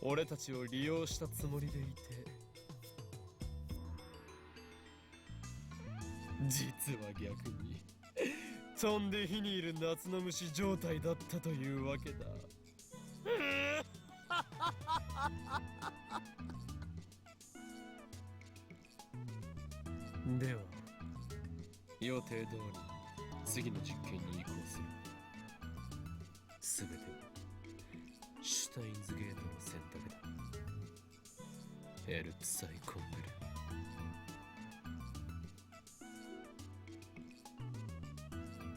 俺たちを利用したつもりでいて、実は逆に飛んで火にいる夏の虫状態だったというわけだ。では予定通り次の実験に移行する。すべてはシュタインズゲートの選択だ。エルツサイコングル。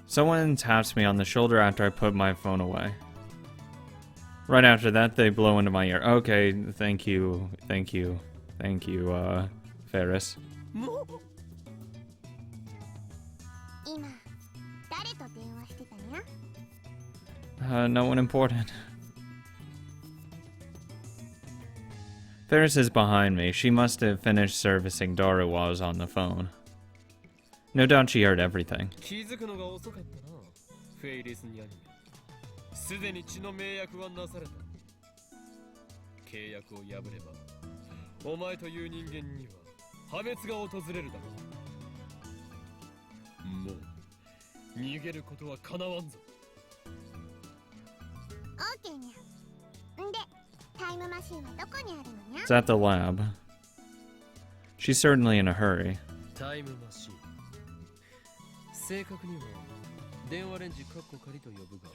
Someone taps me on the shoulder after I put my phone away. Right after that, they blow into my ear. Okay, thank you, Ferris. No one important. Ferris is behind me. She must have finished servicing Daru while I was on the phone. No doubt she heard everything. It's at the lab. She's certainly in a hurry.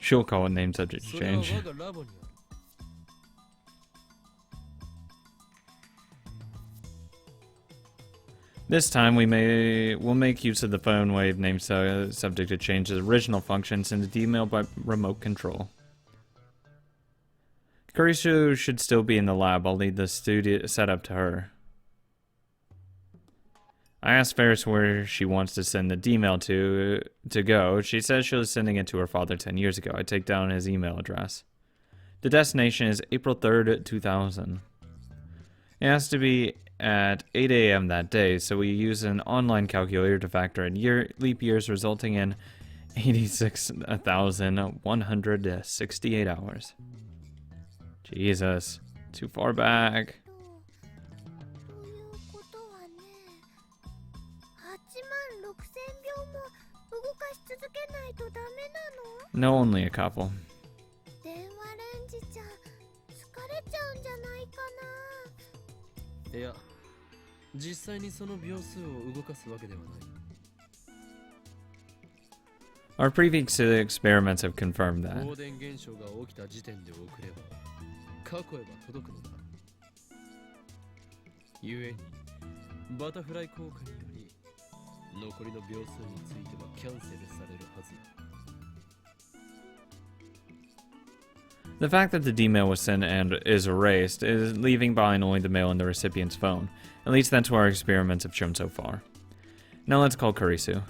She'll call it name subject change. This time we'll make use of the phone wave name subject to change the original functions into the email by remote control. Kurisu should still be in the lab. I'll leave the studio setup to her. I asked Ferris where she wants to send the email to go. She says she was sending it to her father 10 years ago. I take down his email address. The destination is April 3rd, 2000. It has to be at 8 a.m. that day, so we use an online calculator to factor in leap years, resulting in 86,168 hours. Jesus, too far back. No, only a couple. Our previous experiments have confirmed that. The fact that the D-mail was sent and is erased is leaving behind only the mail in the recipient's phone. At least that's what our experiments have shown so far. Now let's call Kurisu.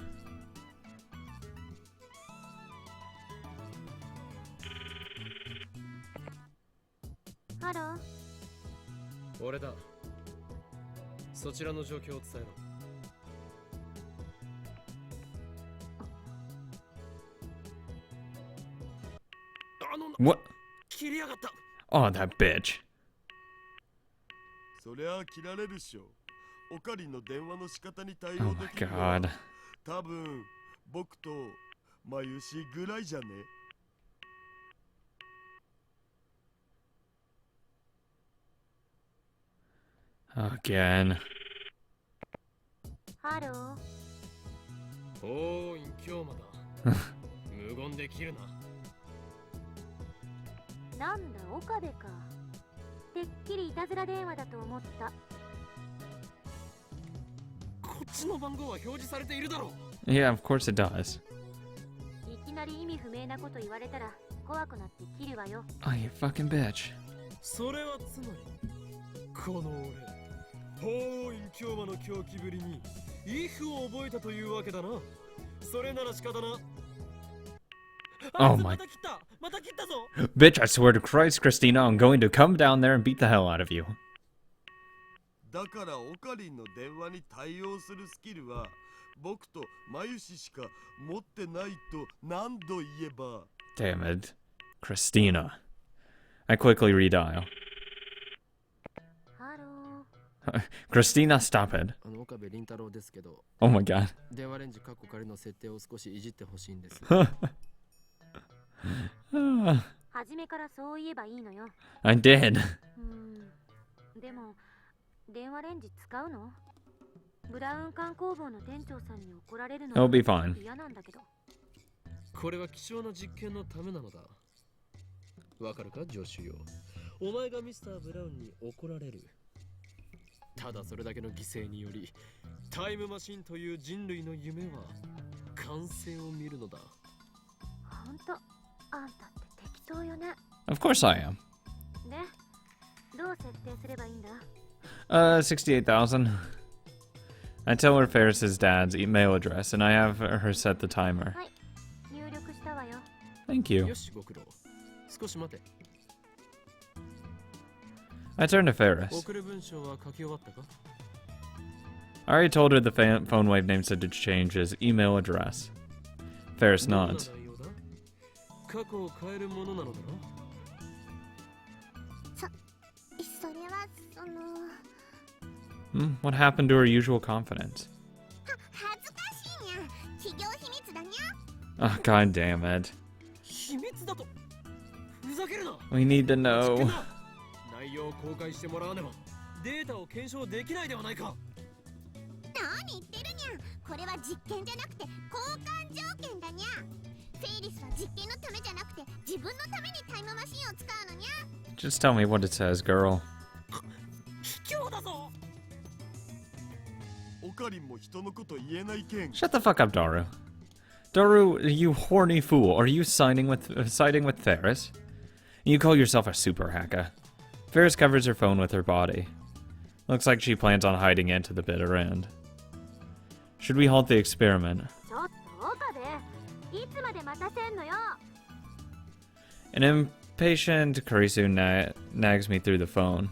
Hello. 俺だ。そちらの状況を伝えろ。What? 切りやがった。Oh, that bitch. そりゃ切られるっしょ。おかりの電話の仕方に対 Oh 応 my できる god. 多分僕とまゆしぐらいじゃね。Again. Hello. おーい、今日まだ。無言で切るな。なんだ、岡部か。てっきりいたずら電話だと思った。こっちの番号は表示されているだろう。Yeah, of course it does. いきなり意味不明なこと言われたら怖くなって切るわよ。Oh, you fucking bitch. それはつまり、この俺、法院京馬の狂気ぶりに、イフを覚えたというわけだな。それなら仕方な。Oh my. Bitch, I swear to Christ, Christina, I'm going to come down there and beat the hell out of you. だからオカリンの電話に対応するスキルは僕とまゆししか持ってないと何度言えば。 Damn it. Christina. I quickly redial. Christina, stop it. 岡部倫太郎ですけど、 Oh my god. 電話レンジカッコ仮の設定を少しいじってほしいんです。初めからそう言えばいいのよ。 I did. でも電話レンジ使うの？ブラウン管工房の店長さんに怒られるの It'll be fine. 嫌なんだけど。これは貴重な実験のためなのだ。わかるか、助手よ。お前がミスター・ブラウンに怒られる。ただそれだけの犠牲により、タイムマシンという人類の夢は完成を見るのだ。ほんと、あんたって適当よね。 Of course I am. で、どう設定すればいいんだ？ 68,000. I tell her Ferris's dad's email address, and I have her set the timer. はい、入力したわよ。 Thank you. よし、ご苦労。少し待て。 I turn to Ferris. 送る文章は書き終わったか？ I already told her the phone wave name said to change his email address. Ferris どんな nods. 内容だ？過去を変えるものなのだろ？それはその What happened to her usual confidence? 恥ずかしいにゃ。企業秘密だにゃ。 Oh, god damn it. 秘密だと？ふざけるな。 We need to know. 内容を公開してもらわねばデータを検証できないではないか。何言ってるにゃ。これは実験じゃなくて交換条件だにゃ。フェイリスは実験のためじゃなくて自分のためにタイムマシンを使うのにゃ。 Just tell me what it says, girl. 卑怯だぞ。オカリンも人のこと言えないけん。 Shut the fuck up, Daru. Daru, you horny fool. Are you siding with Ferris? You call yourself a super hacker. Ferris covers her phone with her body. Looks like she plans on hiding it to the bitter end. Should we halt the experiment? ちょっと岡部、いつまで待たせんのよ。 An impatient Karisu nags me through the phone.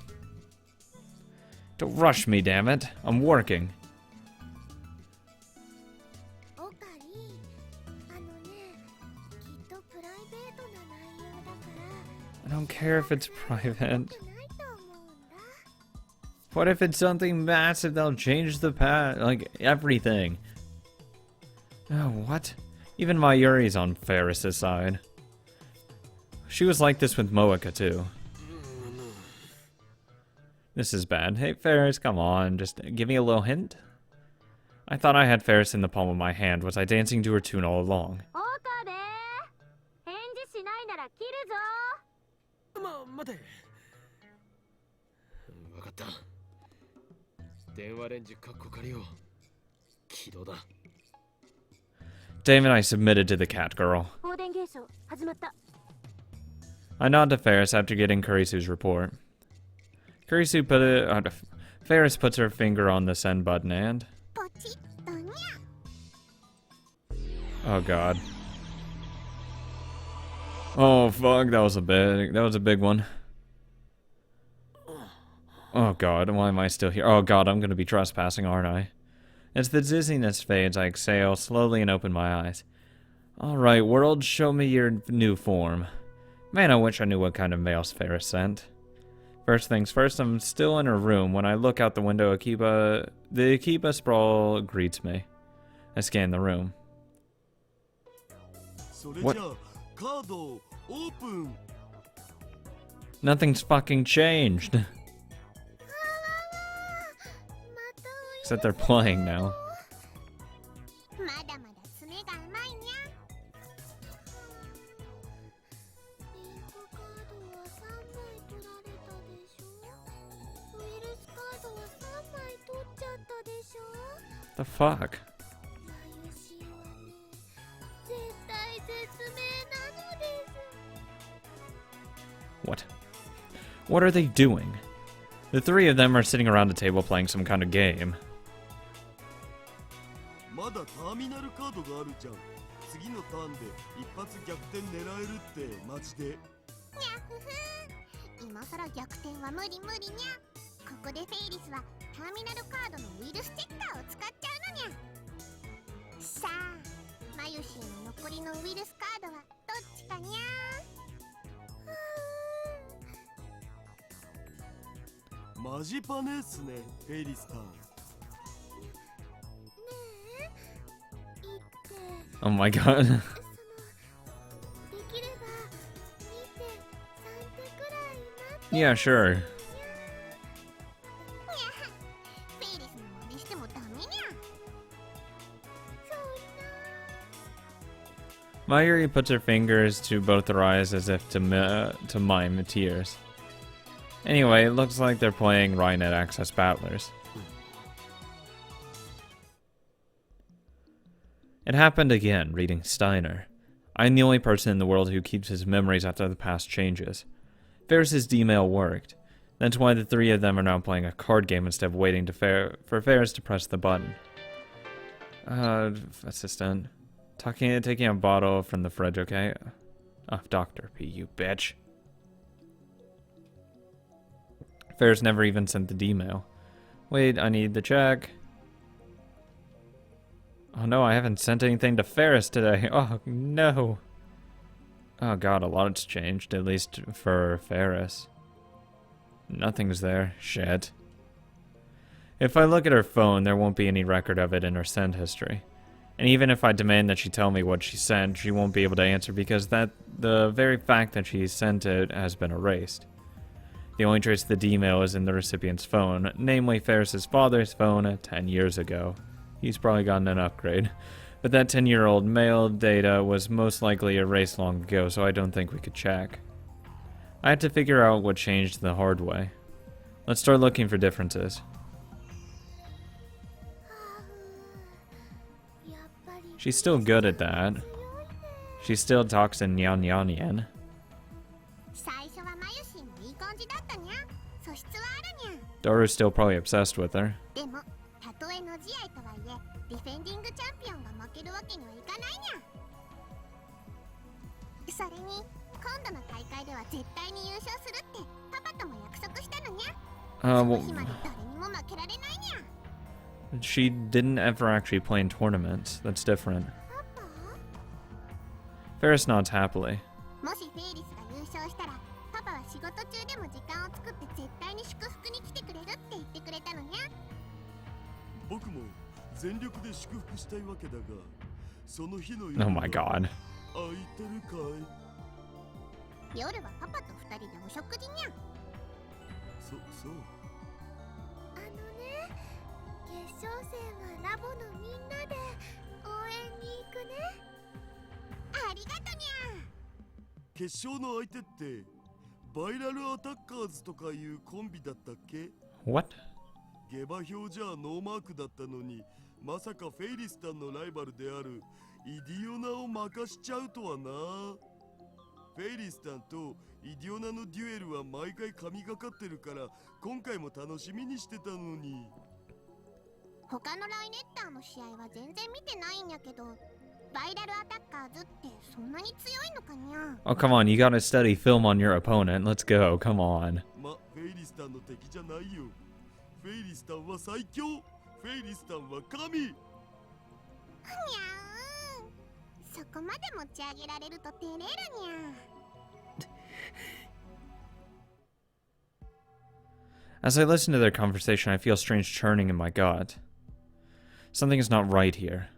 Don't rush me, damn it. I'm working. オカリ、あのね、きっとプライベートな内容だから。 I don't care if it's private. ないと思うんだ。 What if it's something massive that'll change the past? Like, everything. Oh, what? Even Mayuri's on Ferris's side. She was like this with Moeka, too. This is bad. Hey, Ferris, come on. Just give me a little hint. I thought I had Ferris in the palm of my hand. Was I dancing to her tune all along? 岡部、返事しないなら切るぞ。待て。わかった。電話レンジカッコ仮を起動だ。 Damn it, I submitted to the cat girl. 放電現象始まった。 I nod to Ferris after getting Kurisu's report. Ferris puts her finger on the send button and... ポチッとにゃ。 Oh god. Oh fuck, that was a big one. Oh god, why am I still here? Oh god, I'm gonna be trespassing, aren't I? As the dizziness fades, I exhale slowly and open my eyes. Alright, world, show me your new form. Man, I wish I knew what kind of mail Ferris sent. First things first, I'm still in her room. When I look out the window, the Akiba sprawl greets me. I scan the room. それじゃあカードをオープン。 Nothing's fucking changed. Except they're playing now. まだまだ爪がうまいにゃ。リンクカードは3枚取られたでしょ。ウイルスカードは3枚取っちゃったでしょ。 The fuck? マユシはね、絶対絶命なのです。 What? What are they doing? The three of them are sitting around a table playing some kind of game. まだターミナルカードがあるじゃん。次のターンで一発逆転狙えるってマジで。にゃふふ。今さら逆転は無理無理にゃ。ここでフェイリスはターミナルカードのウイルスチェッカーを使っちゃうのにゃ。さあ、マユシーの残りのウイルスカードはどっちかにゃ。ママジパネっすね、フェイリスタン。ねえ言って Oh my god. そのできれば2手3手くらい待って Yeah, sure. にゃフェイリスの真似してもダメにゃそんな Mayuri puts her fingers to both her eyes as if to mime tears. Anyway, it looks like they're playing Rhinet Access Battlers. It happened again, reading Steiner. I'm the only person in the world who keeps his memories after the past changes. Ferris's D-mail worked. That's why the three of them are now playing a card game instead of waiting for Ferris to press the button. Assistant. Taking a bottle from the fridge, okay? Oh, Dr. P, you bitch. Ferris never even sent the D-mail. Wait, I need the check. Oh no, I haven't sent anything to Ferris today. Oh no. Oh god, a lot's changed, at least for Ferris. Nothing's there. Shit. If I look at her phone, there won't be any record of it in her send history. And even if I demand that she tell me what she sent, she won't be able to answer because the very fact that she sent it has been erased. The only trace of the D-mail is in the recipient's phone, namely Ferris's father's phone 10 years ago. He's probably gotten an upgrade. But that 10-year-old mail data was most likely erased long ago, so I don't think we could check. I had to figure out what changed the hard way. Let's start looking for differences. She's still good at that. She still talks in Nyan Nyan. 最初はマユシンもいい感じだったにゃ素質はあるにゃ Doru's still probably obsessed with her. でもたとえの試合とはいえディフェンディングチャンピオンが負けるわけにはいかないにゃそれに今度の大会では絶対に優勝するってパパとも約束したのにゃその日まで誰にも負けられないにゃ She didn't ever actually play in tournaments. That's different. パパ Ferris nods happily. もしフェイリスが優勝したらパパは仕事中でも時間を作って絶対に祝福に来てくれるって言ってくれたのにゃ僕も全力で祝福したいわけだが、その日の夜 Oh my god. 空いてるかい？夜はパパと二人でお食事にゃそう。あのね決勝戦はラボのみんなで応援に行くねありがとにゃ決勝の相手ってバイラルアタッカーズとかいうコンビだったっけ？ What? 下馬評じゃノーマークだったのに、まさかフェイリスタンのライバルであるイディオナを任しちゃうとはな。フェイリスタンとイディオナのデュエルは毎回神がかってるから今回も楽しみにしてたのに。他のライネッターの試合は全然見てないんやけどバイラルアタッカーズってそんなに強いのかにゃ Oh, come on. You gotta study film on your opponent. Let's go. Come on. ま、フェイリスタンの敵じゃないよ。フェイリスタンは最強。フェイリスタンは神。にゃーんそこまで持ち上げられると照れるにゃ As I listen to their conversation, I feel a strange churning in my gut. Something is not right here.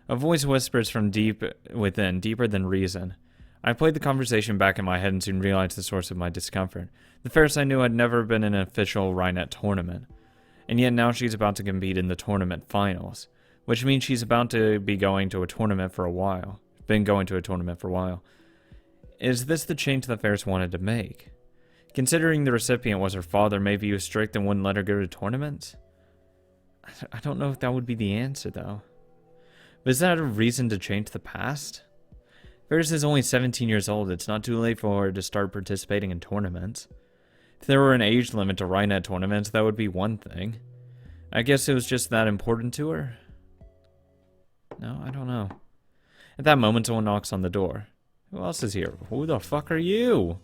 A voice whispers from deep within, deeper than reason. I played the conversation back in my head and soon realized the source of my discomfort. The Ferris I knew had never been in an official Rhinet tournament. And yet now she's about to compete in the tournament finals. Which means she's about to be going to a tournament for a while. Been going to a tournament for a while. Is this the change that Ferris wanted to make? Considering the recipient was her father, maybe he was strict and wouldn't let her go to tournaments? I don't know if that would be the answer, though. But is that a reason to change the past? Ferris is only 17 years old. It's not too late for her to start participating in tournaments. If there were an age limit to Rhinet tournaments, that would be one thing. I guess it was just that important to her? No, I don't know. At that moment, someone knocks on the door. Who else is here? Who the fuck are you?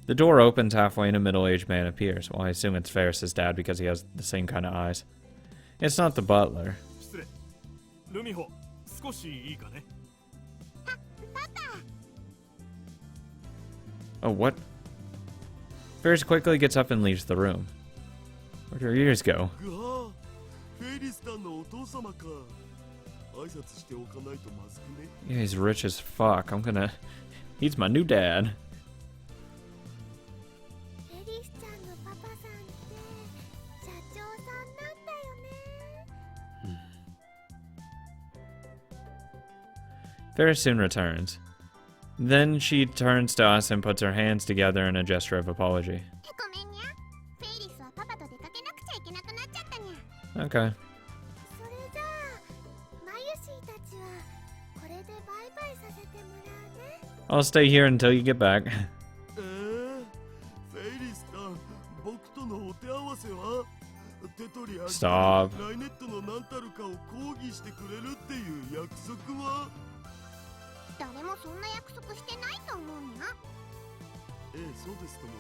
The door opens halfway and a middle-aged man appears. Well, I assume it's Ferris's dad because he has the same kind of eyes. It's not the butler. ルミホ、少しいいかね。Oh, what? Ferris quickly gets up and leaves the room. Where'd her ears go? ぐはフェイリスタンのお父様か。挨拶しておかないとまずくね。 Yeah, he's rich as fuck. He's my new dad. フェリスちゃんのパパさんって社長さんなんだよね。 Ferris soon returns. Then she turns to us and puts her hands together in a gesture of apology. ごめんにゃ。フェイリスはパパと出かけなくちゃいけなくなっちゃったにゃ。 Okay. それじゃあマユシーたちはこれでバイバイさせてもらうね。 I'll stay here until you get back. フェイリスタン、僕とのお手合わせは手取り足取 Stop. りライネットの何たるかを抗議してくれるっていう約束は。誰もそんな約束してないと思うにゃ。ええ、そうですとも。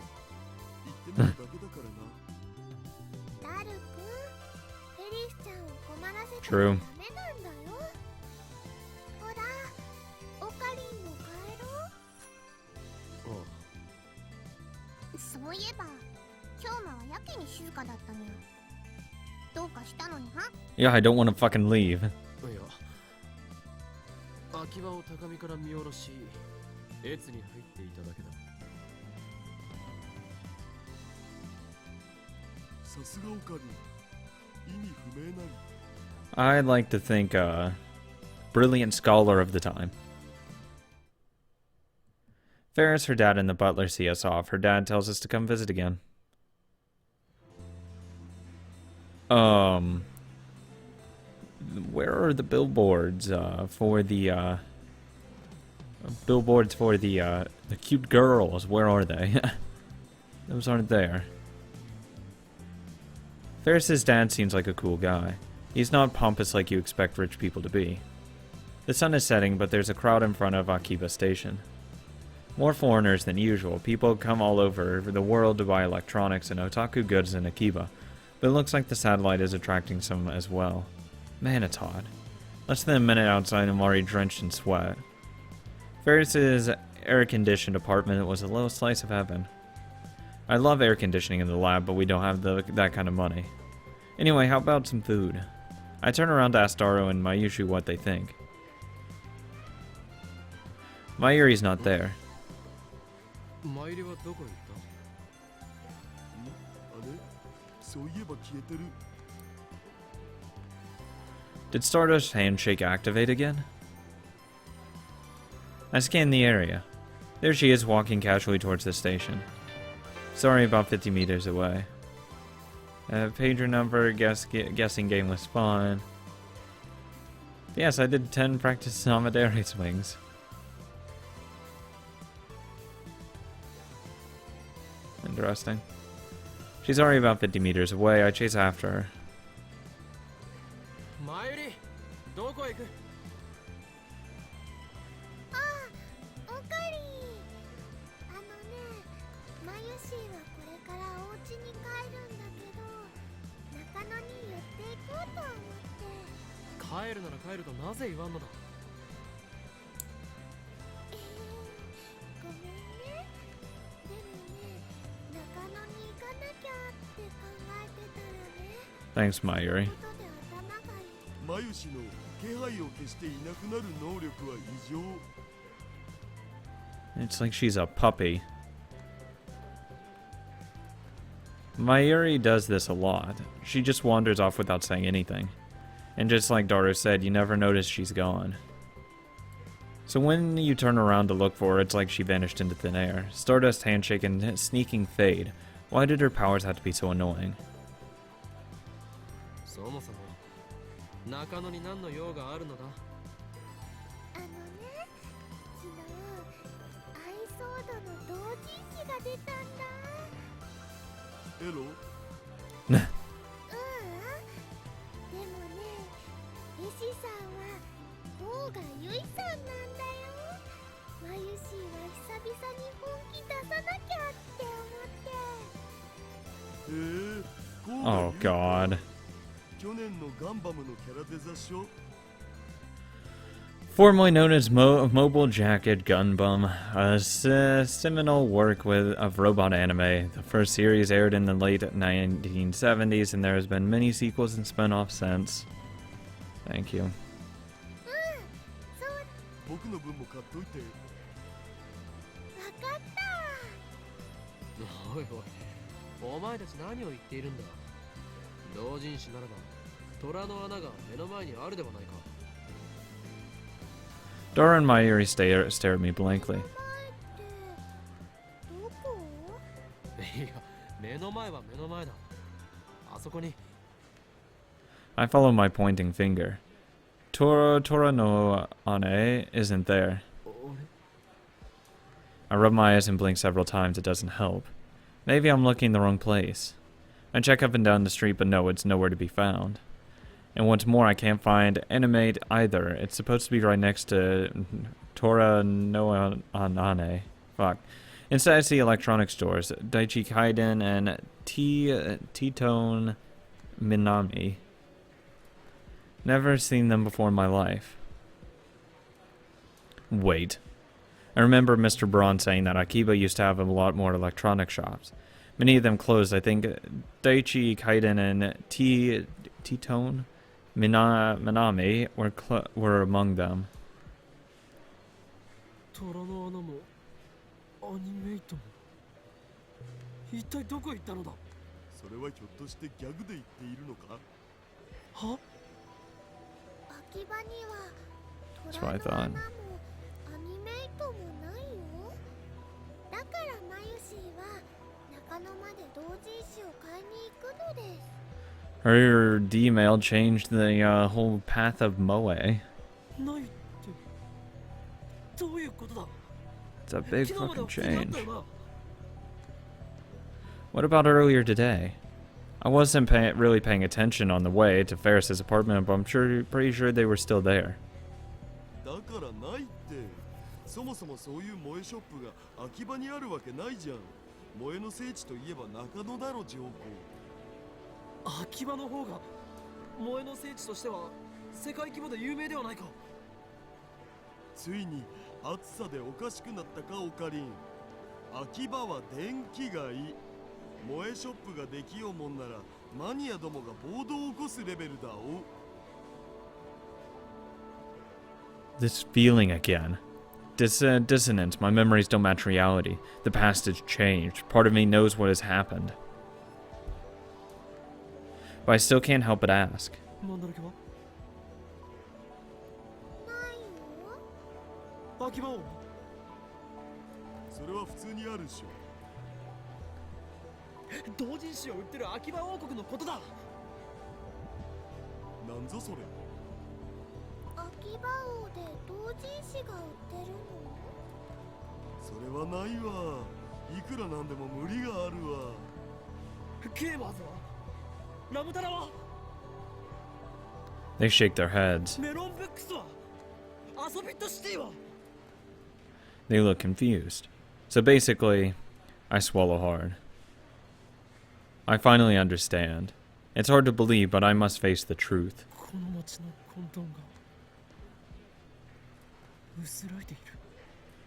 言ってみるだけだからな。ダルくん、フェリスちゃんを困らせた True. らダメなんだよ。ほら、オカリンも帰ろう。そういえば、今日はやけに静かだったにゃ。どうかしたのにゃ。 Yeah, I don't want to fucking leave. いや、秋葉を高みから見下ろし、越に入っていただけだ。さすがオカリン。意味不明なり。 I'd like to think brilliant scholar of the time. Ferris, her dad, and the butler see us off. Her dad tells us to come visit again. Where are the billboards for the cute girls? Where are they? Those aren't there. Ferris's dad seems like a cool guy. He's not pompous like you expect rich people to be. The sun is setting, but there's a crowd in front of Akiba Station. More foreigners than usual. People come all over the world to buy electronics and otaku goods in Akiba, but it looks like the satellite is attracting some as well. Man, it's hot. Less than a minute outside, I'm already drenched in sweat. Ferris's air-conditioned apartment was a little slice of heaven. I love air conditioning in the lab, but we don't have that kind of money. Anyway, how about some food? I turn around to ask Daro and Mayushi what they think. Mayuri's not there. マイリはどこへ行っあれ、そういえば消えてる。 Did Stardust's handshake activate again? I scan the area. There she is walking casually towards the station. Sorry, about 50 meters away. Pager number, guessing game with spawn. Yes, I did 10 practice Amadere swings. Interesting. She's already about 50 meters away. I chase after her. た。マイリ、どこへ行く？ああ、オカリン。マユシーはこれからお家に帰るんだけど、中野に寄っていこうと思って。帰るなら帰るとなぜ言わんのだ？ごめんね。でもね、中野に行かなきゃって考えてたらね。 Thanks, Mayuri. ことで頭がいい。マユシの気配を消していなくなる能力は異常。 It's like she's a puppy. Mayuri does this a lot. She just wanders off without saying anything. And just like Daru said, you never notice she's gone. So when you turn around to look for her, it's like she vanished into thin air. Stardust handshake and sneaking fade. Why did her powers have to be so annoying? そもそも中野に何の用があるのだ？あのね、昨日アイソードの同人誌が出たんだ。エロ？でもね、絵師さんは甲賀ゆいさんなんだよ。マユシーは久々に本気出さなきゃって思って。Oh god. 去年のガンバムのキャラデザ書。Formerly known as Mobile Jacket Gunbum, a seminal work of robot anime. The first series aired in the late 1970s, and there has been many sequels and spin-offs since. Thank you. 僕の分も買っといて。わかったわ。おいおい、お前たち何を言っているんだ。同人誌ならば虎の穴が目の前にあるではないか。 Dora and Mayuri stare at me blankly. どこ？いや、目の前は目の前だ。あそこに。 I follow my pointing finger. Tora no Ane isn't there. I rub my eyes and blink several times. It doesn't help. Maybe I'm looking in the wrong place. I check up and down the street, but no, it's nowhere to be found. And what's more, I can't find Animate either. It's supposed to be right next to Tora no Anane. Fuck. Instead, I see electronic stores, Daichi Kaiden and T-Tone Minami. Never seen them before in my life. Wait. I remember Mr. Braun saying that Akiba used to have a lot more electronic shops. Many of them closed. I think Daichi Kaiden and T-Tone Minami were among them. 虎の穴もアニメイトも一体どこ行ったのだ。それはひょっとしてギャグで言っているのか？は？秋葉には That's 虎 what I の thought. 穴もアニメイトもないよ。だからマユシーは中野まで同人誌を買いに行くのです。 Her D-mail changed the whole path of Moe. ないってどういうことだ。 It's a big 昨日まで fucking は普通にあっ change. たよな。 What about earlier today? I wasn't really paying attention on the way to Ferris's apartment, but I'm pretty sure they were still there. だからないって。そもそもそういう萌えショップが秋葉にあるわけないじゃん。萌えの聖地といえば中野だろ、上皇。秋葉の方が萌えの聖地としては世界規模で有名ではないか。ついに暑さでおかしくなったか、オカリン。秋葉は電気がいい。萌えショップができようもんならマニアどもが暴動を起こすレベルだお。 This feeling again. Dissonance. My memories don't match reality. The past has changed. Part of me knows what has happened. But I still can't help but ask. なんだらけはないよ。秋葉を。それは普通にあるでしょ。同人誌を売ってる秋葉王国のことだ。なんぞそれ。秋葉王で同人誌が売ってるの？それはないわ。いくらなんでも無理があるわ。ケーマーズはラムタラは They shake their heads. メロンブックスは遊びとシティは They look confused. So basically, I swallow hard. I finally understand. It's hard to believe, but I must face the truth. この街の混沌が薄らいでいる。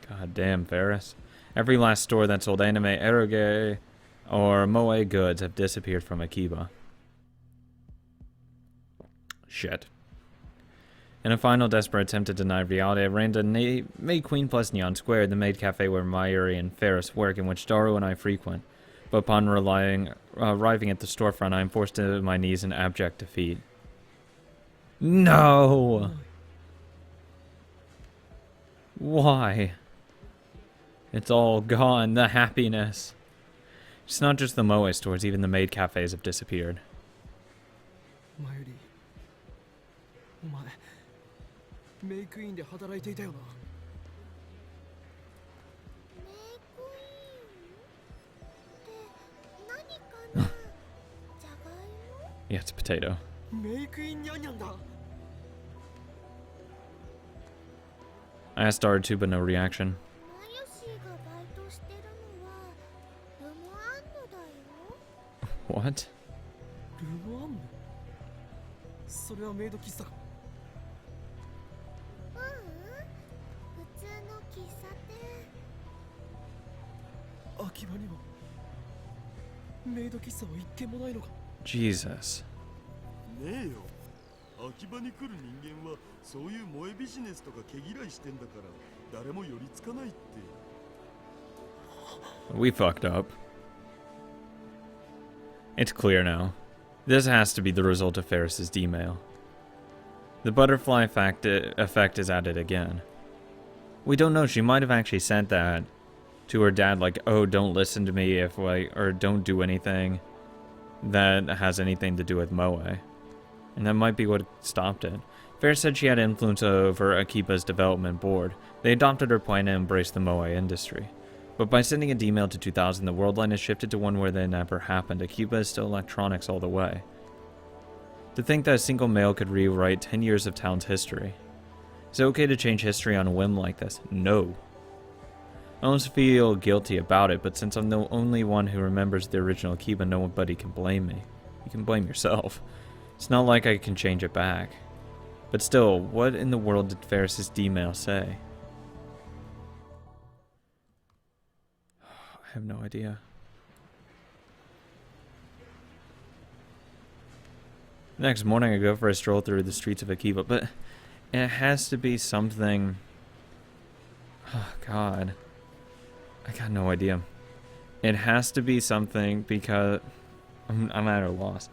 God damn, Ferris. Every last store that sold anime, eroge, or moe goods have disappeared from Akiba. Shit. In a final desperate attempt to deny reality, I ran to Maid Queen plus Neon Square, the maid cafe where Mayuri and Ferris work, in which Daru and I frequent. But upon arriving at the storefront, I am forced to my knees in abject defeat. No! Why? It's all gone, the happiness. It's not just the moe stores, even the maid cafes have disappeared. マユリ、お前メイクインで働いていたよな。メイクインって何かな？じゃがいも？ Yeah, it's a potato. メイクインニャンニャンだ。 I asked Daru too, but no reaction. マユシーがバイトしてるのはルモアンヌだよ。 What? ルモアンヌ？それはメイド喫茶か。ううん。秋葉にもメイド喫茶は一軒もないのか。 Jesus. ねえよ。秋葉に来る人間はそういう萌えビジネスとか毛嫌いしてんだから誰も寄りつかないって。 We fucked up. It's clear now. This has to be the result of Ferris's D-mail. The butterfly effect is at it again. We don't know, she might have actually sent that to her dad, like, oh, don't listen to me if, like, or don't do anything that has anything to do with Moe. And that might be what stopped it. Ferris said she had influence over Akiba's development board. They adopted her plan and embraced the Moe industry. But by sending a D-mail to 2000, the world line has shifted to one where they never happened. Akiba is still electronics all the way. To think that a single mail could rewrite 10 years of town's history. Is it okay to change history on a whim like this? No. I almost feel guilty about it, but since I'm the only one who remembers the original Akiba, nobody can blame me. You can blame yourself. It's not like I can change it back. But still, what in the world did Ferris's D-mail say? I have no idea. Next morning I go for a stroll through the streets of Akiba, but it has to be something... Oh god. I got no idea. It has to be something because... I'm at a loss.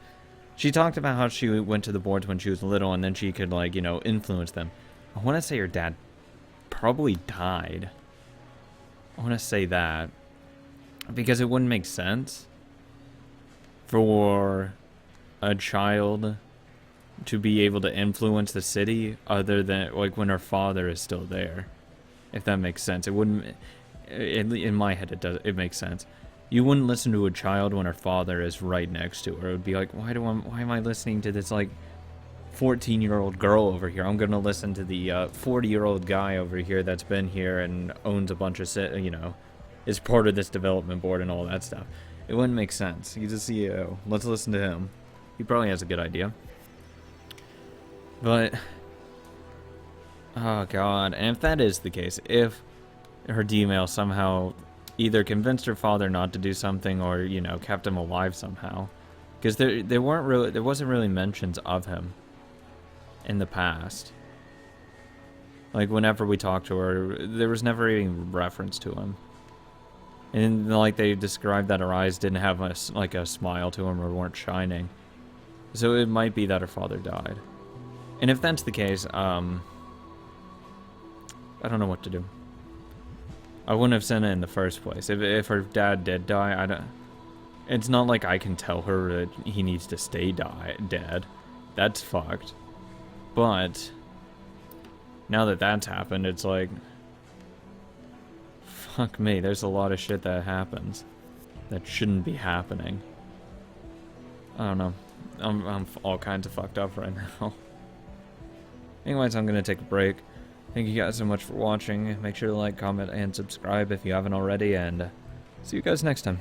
She talked about how she went to the boards when she was little and then she could, like, you know, influence them. I want to say her dad probably died. I want to say that. Because it wouldn't make sense for a child to be able to influence the city other than, like, when her father is still there. If that makes sense. It wouldn't... In my head, it makes sense. You wouldn't listen to a child when her father is right next to her. It would be like, why am I listening to this, like, 14-year-old girl over here? I'm gonna listen to the 40-year-old guy over here that's been here and owns a bunch of, you know, is part of this development board and all that stuff. It wouldn't make sense. He's a CEO. Let's listen to him. He probably has a good idea. But, oh god, and if that is the case, if her D-mail somehow either convinced her father not to do something or, you know, kept him alive somehow, because there wasn't really mentions of him in the past. Like, whenever we talked to her, there was never even reference to him. And, like, they described that her eyes didn't have a smile to them or weren't shining. So it might be that her father died. And if that's the case, I don't know what to do. I wouldn't have sent it in the first place. If her dad did die, it's not like I can tell her that he needs to stay dead. That's fucked. But now that that's happened, it's like, fuck me, there's a lot of shit that happens that shouldn't be happening. I don't know. I'm all kinds of fucked up right now. Anyways, I'm gonna take a break. Thank you guys so much for watching. Make sure to like, comment, and subscribe if you haven't already, and see you guys next time.